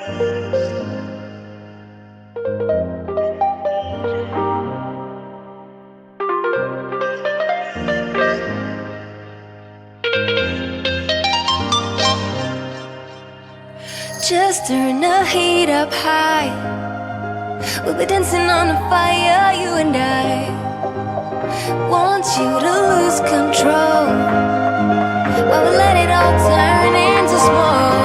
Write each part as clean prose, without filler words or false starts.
Just turn the heat up high. We'll be dancing on the fire, you and I. Want you to lose control while we let it all turn into smoke.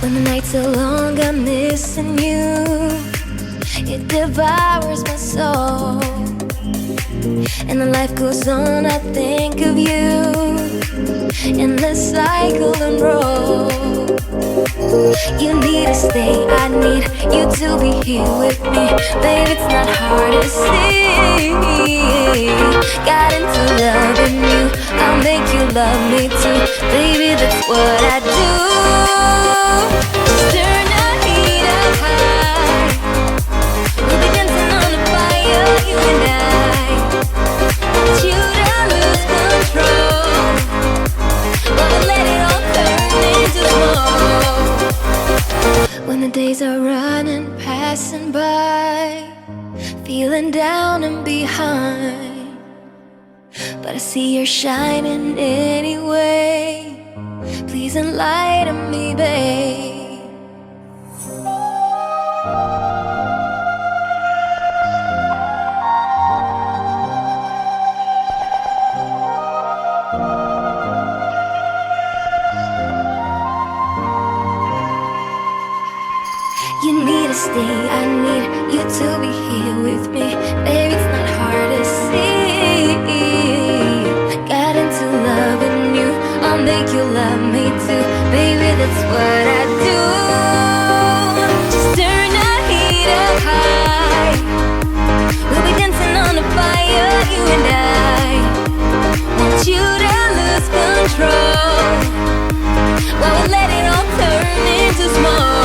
When the nights are long, I'm missing you. It devours my soul. And the life goes on, I think of you. Endless cycle and roll. You need to stay, I need you to be here with me. Baby, it's not hard to see. Got into loving you, I'll make you love me too. Baby, that's what I do. Just turn the heat up high. We'll be dancing on the fire, you and I. Want you to lose control while we let it all turn into smoke. When the days are running, passing by, feeling down and behind, but I see you're shining anyway. Please enlighten me, babe. You need to stay, I need you to be here with me. Baby, it's not hard to see. Got into loving you, I'll make you love me too. Baby, that's what I do. Just turn the heat up high. We'll be dancing on the fire, you and I. Want you to lose control while we let it all turn into smoke.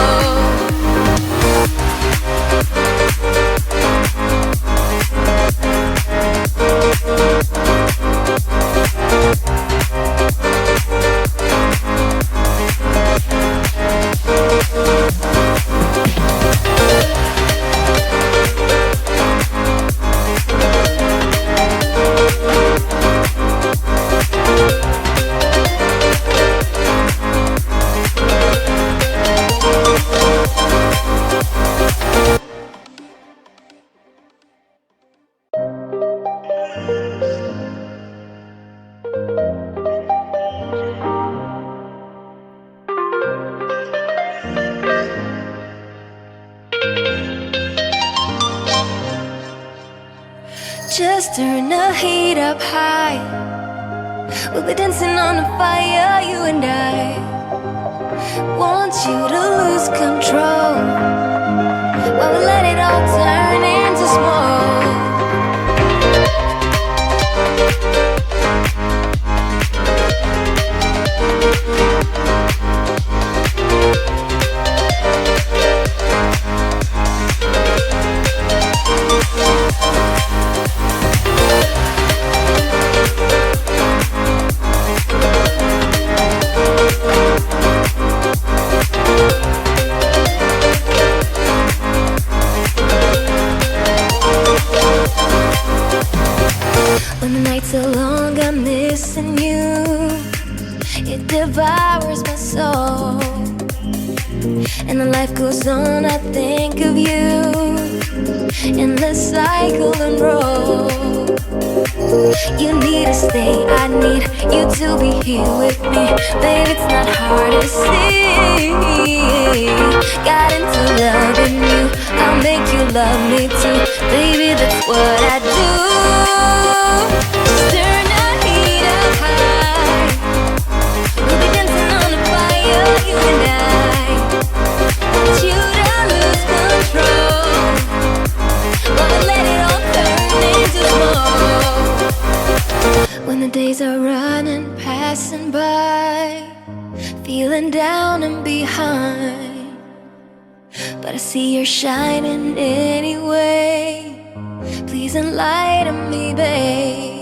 Just turn the heat up high. We'll be dancing on the fire, you and I. Want you to lose control while we let it all turn into smoke. When the nights are long, I'm missing you. It devours my soul. And the life goes on, I think of you. Endless cycle and roll. You need to stay, I need you to be here with me. Baby, it's not hard to see. Got into loving you, I'll make you love me too. Baby, that's what I do. Just turn the heat up high. We'll be dancing on the fire, you and I. feeling down and behind, but I see you're shining anyway. Please enlighten me, babe.